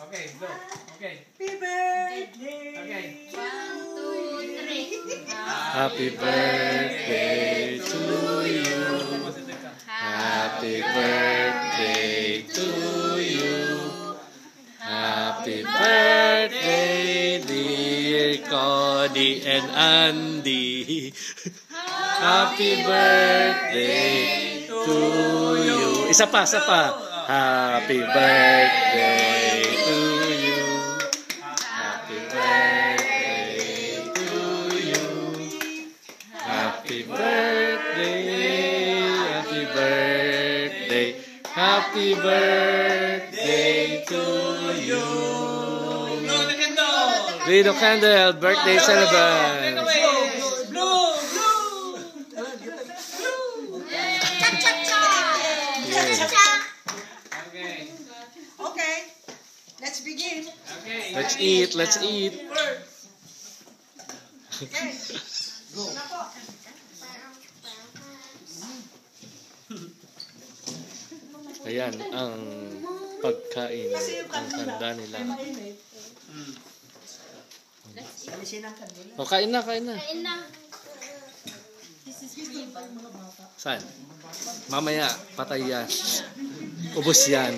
Okay, go. Okay. Happy birthday. Okay. 1, 2, 3. Happy birthday to you. Happy birthday to you. Happy birthday, dear Cody and Andy. Happy birthday to you. Isa pa, isa pa. Happy birthday to you. Happy birthday to you. Happy birthday. Happy birthday. Happy birthday to you. Blow the candle. Blow the candle. Birthday celebrant. Blow. Cha-cha-cha. Cha-cha-cha. Okay. Okay, let's begin. Okay. Let's eat. Let's eat. Okay. Go. Ayan ang pagkain. Ang handa nila. Alisin ang kanila. O, kain na, kain na. Kain na. This is free ba? Saan? Mamaya, patay yan. Ubus yan.